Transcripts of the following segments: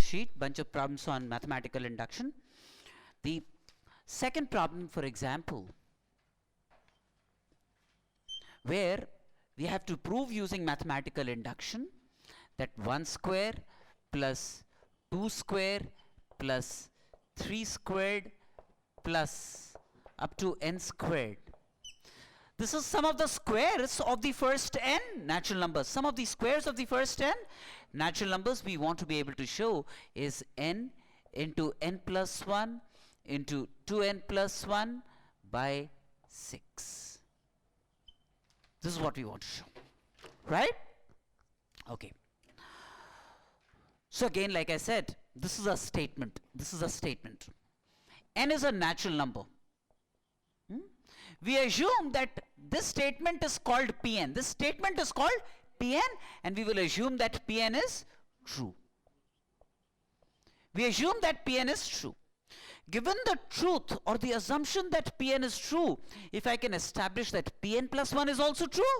sheet, bunch of problems on mathematical induction. The second problem, for example, where we have to prove using mathematical induction that 1 square plus 2 square plus 3 squared plus up to n squared. This is sum of the squares of the first n natural numbers. Sum of the squares of the first n natural numbers we want to be able to show is n into n plus 1 into 2n plus 1 by 6. This is what we want to show, right? Okay. So again, like I said, this is a statement. This is a statement. N is a natural number. We assume that this statement is called Pn. This statement is called Pn, and we will assume that Pn is true. We assume that Pn is true. Given the truth or the assumption that Pn is true, if I can establish that Pn plus 1 is also true,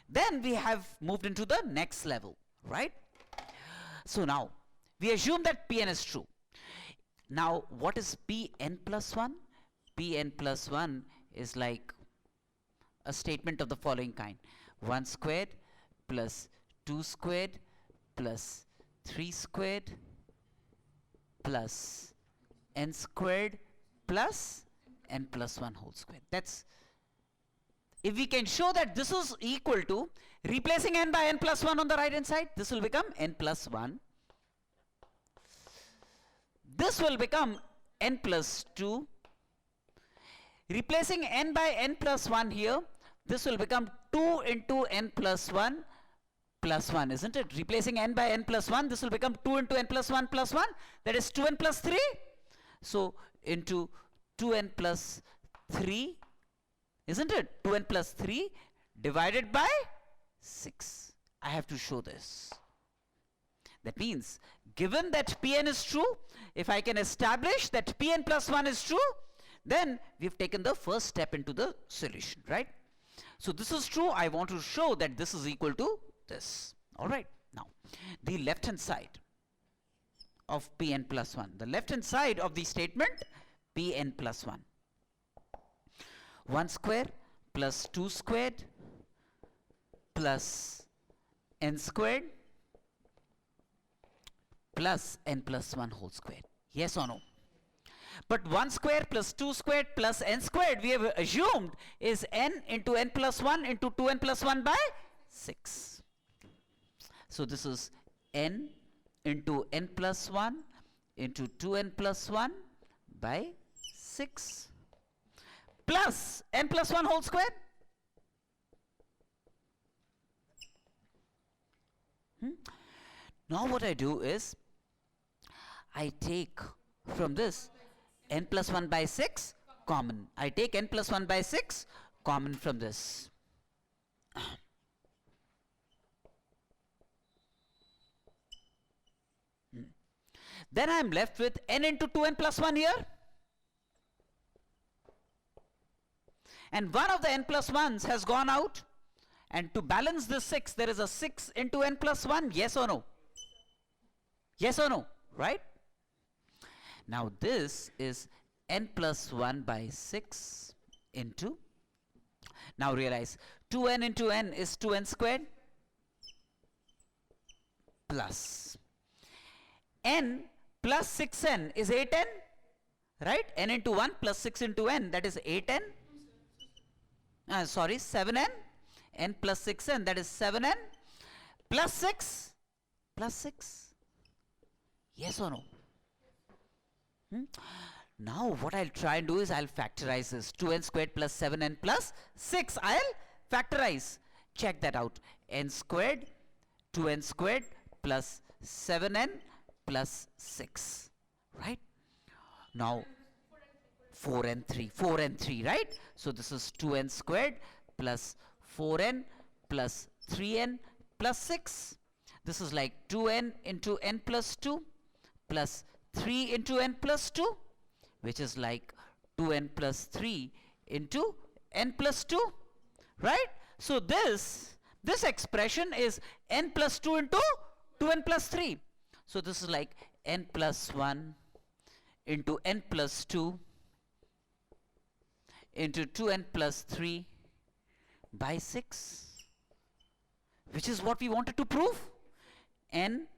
then we have moved into the next level, right? So now, we assume that Pn is true. Now, what is Pn plus 1? Pn plus 1 is like a statement of the following kind. 1 squared plus 2 squared plus 3 squared plus n squared plus n plus 1 whole squared. That's, if we can show that this is equal to, replacing n by n plus 1 on the right hand side, this will become n plus 1. This will become n plus 2. Replacing n by n plus 1 here, this will become 2 into n plus 1 plus 1, isn't it? Replacing n by n plus 1, this will become 2 into n plus 1 plus 1, that is 2n plus 3. So, into 2n plus 3, isn't it? 2n plus 3 divided by 6. I have to show this. That means, given that Pn is true, if I can establish that Pn plus 1 is true, then we've taken the first step into the solution, right? So this is true. I want to show that this is equal to this. All right. Now, the left hand side of Pn plus 1. The left hand side of the statement Pn plus 1. 1 square plus 2 squared plus n squared plus n plus 1 whole squared. Yes or no? But 1 square plus 2 squared plus n squared we have assumed is n into n plus 1 into 2n plus 1 by 6. So this is n into n plus 1 into 2n plus 1 by 6 plus n plus 1 whole square. Now what I do is I take from this n plus 1 by 6 common. I take n plus 1 by 6 common from this. Then I am left with n into 2n plus 1 here. And one of the n plus 1s has gone out. And to balance this 6, there is a 6 into n plus 1. Yes or no? Yes or no? Right? Now this is n plus 1 by 6 into, now realize 2n into n is 2n squared plus n plus 6n is 8n, right? N into 1 plus 6 into n, that is 8n. Sorry, 7n. N plus 6n, that is 7n. Plus 6. Plus 6. Yes or no? Now what I'll try and do is I'll factorize this. 2n squared plus 7n plus 6. I'll factorize. Check that out. N squared, 2n squared plus 7n plus 6. Right? Now 4n 3, right? So this is 2n squared plus 4n plus 3n plus 6. This is like 2n into n plus 2 plus 3 into n plus 2, which is like 2n plus 3 into n plus 2, right? So this expression is n plus 2 into 2n plus 3. So this is like n plus 1 into n plus 2 into 2n plus 3 by 6, which is what we wanted to prove. N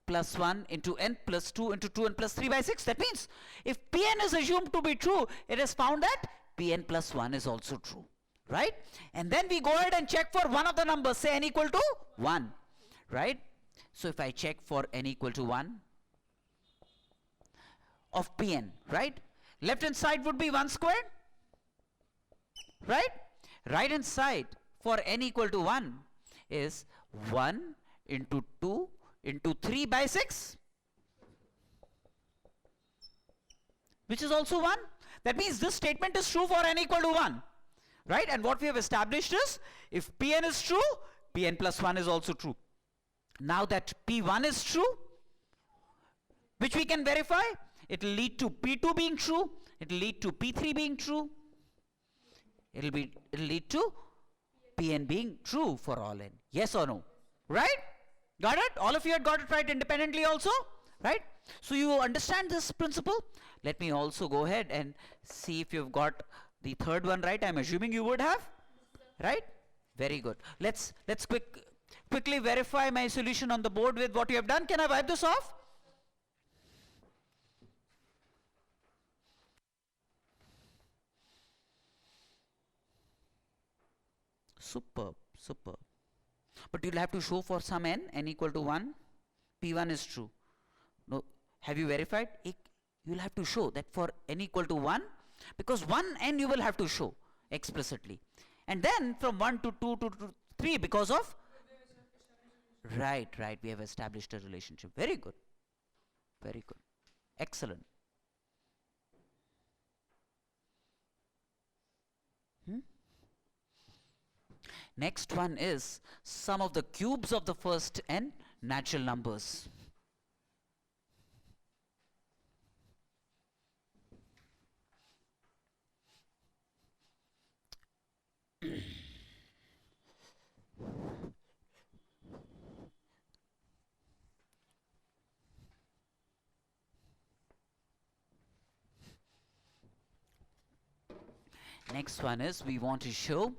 plus 1 into n plus 2 into 2n plus 3 by 6. That means if Pn is assumed to be true, it is found that Pn plus 1 is also true, right? And then we go ahead and check for one of the numbers, say n equal to 1, right? So if I check for n equal to 1 of Pn, right? Left hand side would be 1 squared, right? Right hand side for n equal to 1 is 1 into 2 into 3 by 6, which is also 1. That means this statement is true for n equal to 1, right? And what we have established is, if Pn is true, Pn plus 1 is also true. Now that P1 is true, which we can verify, it will lead to P2 being true, it will lead to P3 being true, it will lead to Pn being true for all n. Yes or no? Right? Got it? All of you had got it right independently also, right? So you understand this principle. Let me also go ahead and see if you've got the third one right. I'm assuming you would have, right? Very good. Let's quickly verify my solution on the board with what you have done. Can I wipe this off? Superb, superb. But you'll have to show for some n equal to 1, P1 is true. No, have you verified? You'll have to show that for n equal to 1, because 1 n you will have to show explicitly. And then from 1 to 2 to 3 because of? Right, we have established a relationship. Very good. Very good. Excellent. Next one is sum of the cubes of the first n natural numbers. Next one is, we want to show,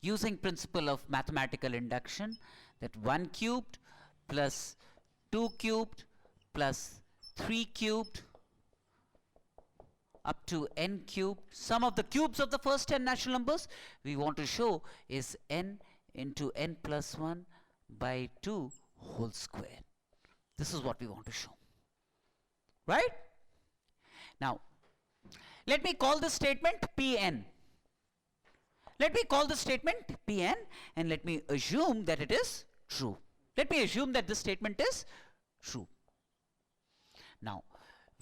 using principle of mathematical induction, that 1 cubed plus 2 cubed plus 3 cubed up to n cubed, sum of the cubes of the first n natural numbers, we want to show is n into n plus 1 by 2 whole square. This is what we want to show, right? Now, let me call this statement Pn. Let me call this statement Pn and let me assume that it is true. Let me assume that this statement is true. Now,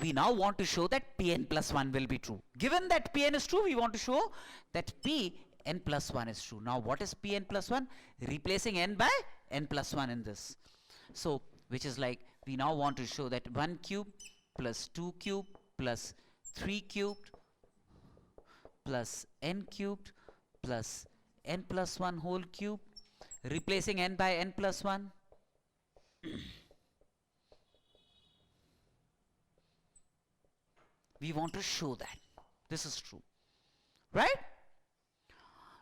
we now want to show that Pn plus 1 will be true. Given that Pn is true, we want to show that Pn plus 1 is true. Now, what is Pn plus 1? Replacing n by n plus 1 in this. So, which is like, we now want to show that 1 cube plus 2 cube plus 3 cubed plus n cubed plus n plus 1 whole cube, replacing n by n plus 1. We want to show that this is true, right?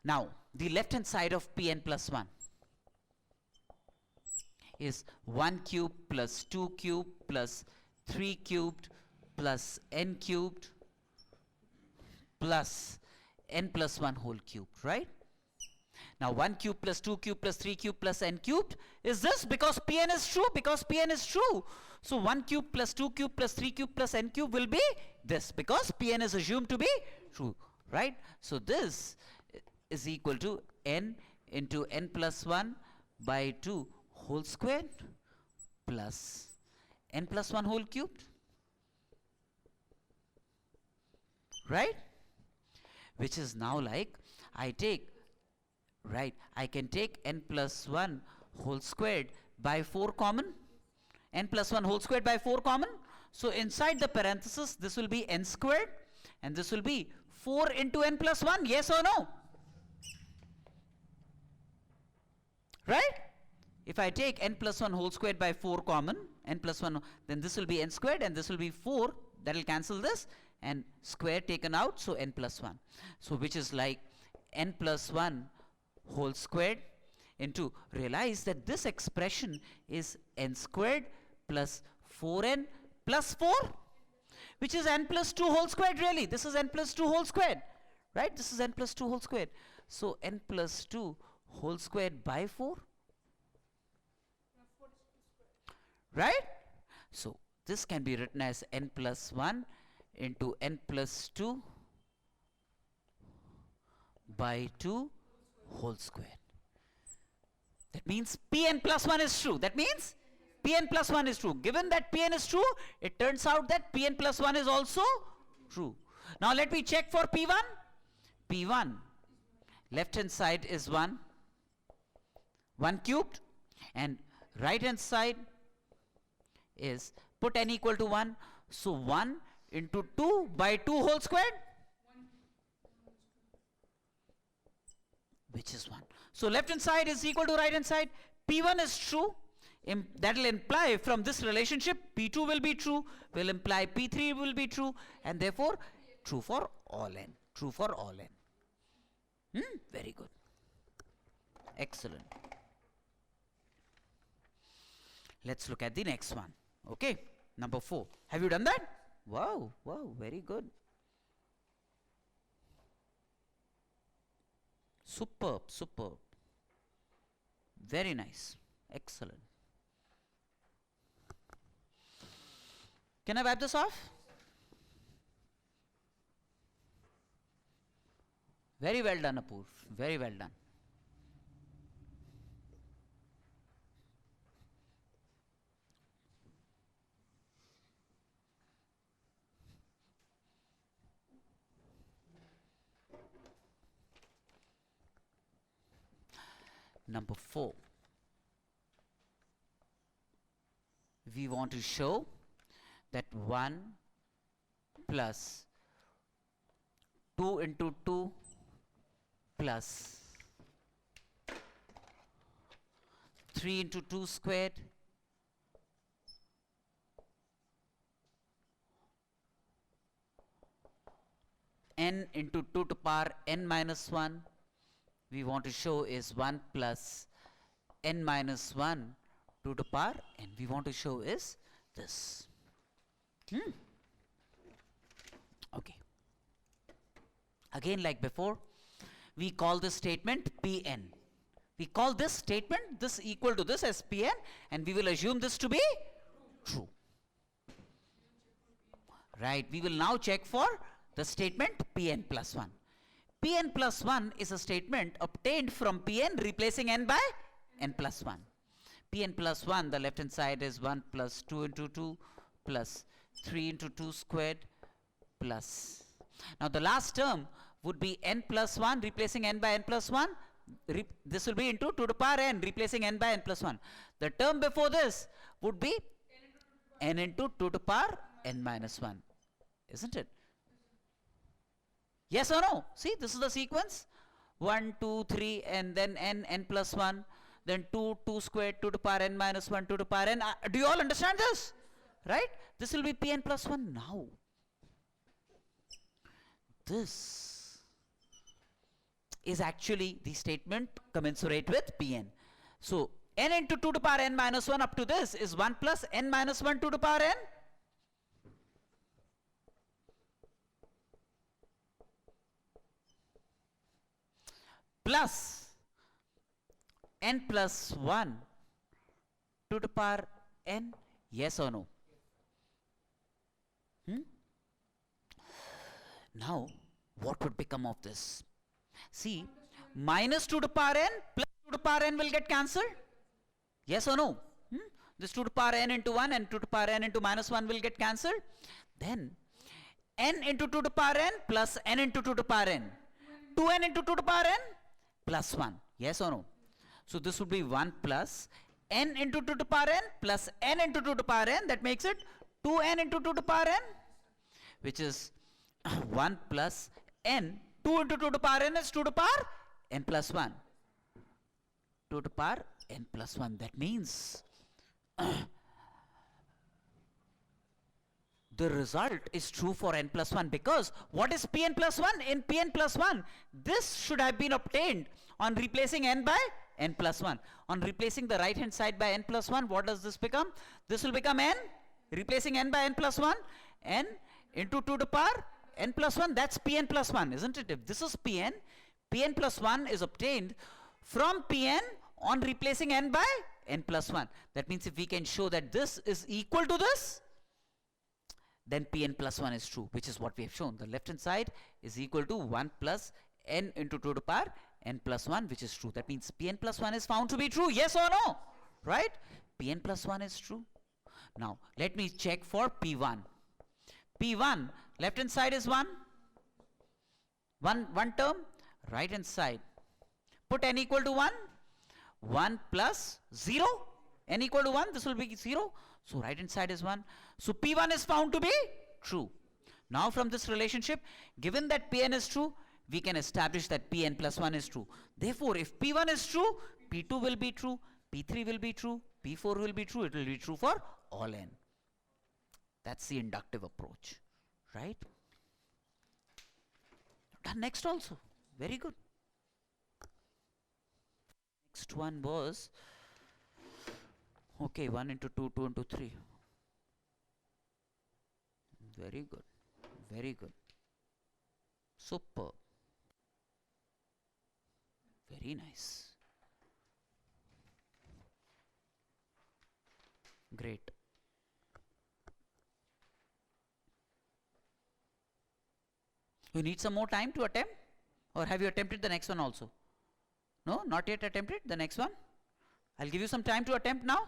Now, the left hand side of Pn plus 1 is 1 cube plus 2 cube plus 3 cubed plus n cubed plus n plus 1 whole cube, right? Now 1 cube plus 2 cube plus 3 cube plus n cubed is this, because Pn is true, So 1 cube plus 2 cube plus 3 cube plus n cube will be this, because Pn is assumed to be true, right? So this is equal to n into n plus 1 by 2 whole squared plus n plus 1 whole cubed, right? Which is now like, I can take n plus 1 whole squared by 4 common, n plus 1 whole squared by 4 common. So inside the parenthesis, this will be n squared and this will be 4 into n plus 1, yes or no? Right? If I take n plus 1 whole squared by 4 common, n plus 1, then this will be n squared and this will be 4, that will cancel this, and square taken out, so n plus 1. So which is like n plus 1 whole squared into, realize that this expression is n squared plus 4n plus 4, which is n plus 2 whole squared really. This is n plus 2 whole squared, right? This is n plus 2 whole squared. So n plus 2 whole squared by 4, right? So this can be written as n plus 1 into n plus 2 by 2 whole squared. That means Pn plus 1 is true. That means Pn plus 1 is true. Given that Pn is true, it turns out that Pn plus 1 is also true. Now let me check for P1. P1, left hand side is 1 cubed, and right hand side is, put n equal to 1. So 1 into 2 by 2 whole squared, which is 1. So left hand side is equal to right hand side. P1 is true. That will imply from this relationship P2 will be true, will imply P3 will be true, and therefore true for all n. True for all n. Very good. Excellent. Let's look at the next one. Okay, number 4. Have you done that? Wow, wow, very good. Superb, superb. Very nice. Excellent. Can I wipe this off? Very well done, Apoor. Very well done. Number 4. We want to show that 1 plus 2 into 2 plus 3 into 2 squared n into 2 to the power n minus 1, we want to show is 1 plus n minus 1 to the power n. We want to show is this. Okay. Again, like before, we call this statement Pn. We call this statement, this equal to this, as Pn, and we will assume this to be true. Right. We will now check for the statement Pn plus 1. Pn plus 1 is a statement obtained from Pn replacing n by n plus 1. Pn plus 1, the left hand side is 1 plus 2 into 2 plus 3 into 2 squared plus. Now the last term would be n plus 1 replacing n by n plus 1. This will be into 2 to the power n replacing n by n plus 1. The term before this would be n into 2 to the power n minus 1. Isn't it? Yes or no? See, this is the sequence. 1, 2, 3, and then n plus 1. Then 2 squared, 2 to the power n minus 1, 2 to the power n. Do you all understand this? Right? This will be Pn plus 1 now. This is actually the statement commensurate with Pn. So, n into 2 to the power n minus 1 up to this is 1 plus n minus 1 to the power n. Plus n plus 1 to the power n. Yes or no? Now, what would become of this? See, minus 2 to the power n plus 2 to the power n will get cancelled. Yes or no? This 2 to the power n into 1 and 2 to the power n into minus 1 will get cancelled. Then, n into 2 to the power n plus n into 2 to the power n. 2n into 2 to the power n plus 1. Yes or no? So this would be 1 plus n into 2 to the power n plus n into 2 to the power n. That makes it 2n into 2 to the power n, which is 1 plus n. 2 into 2 to the power n is 2 to the power n plus 1. 2 to the power n plus 1. That means the result is true for n plus 1, because what is Pn plus 1? In Pn plus 1, this should have been obtained on replacing n by n plus 1. On replacing the right hand side by n plus 1, what does this become? This will become n, replacing n by n plus 1, n into 2 to the power n plus 1, that's Pn plus 1, isn't it? If this is Pn, Pn plus 1 is obtained from Pn on replacing n by n plus 1. That means if we can show that this is equal to this, then Pn plus 1 is true, which is what we have shown. The left hand side is equal to 1 plus n into 2 to the power n plus 1, which is true. That means Pn plus 1 is found to be true, yes or no? Right? Pn plus 1 is true. Now, let me check for P1. P1, left hand side is 1 term, right hand side. Put n equal to 1, 1 plus 0, n equal to 1, this will be 0. So right hand side is 1. So P1 is found to be true. Now from this relationship, given that Pn is true, we can establish that Pn plus 1 is true. Therefore, if P1 is true, P2 will be true, P3 will be true, P4 will be true, it will be true for all n. That's the inductive approach, right? Done next also. Very good. Next one was, okay, 1 into 2, 2 into 3. Very good. Very good. Superb. Very nice. Great. You need some more time to attempt, or have you attempted the next one also? No, not yet attempted the next one. I'll give you some time to attempt now.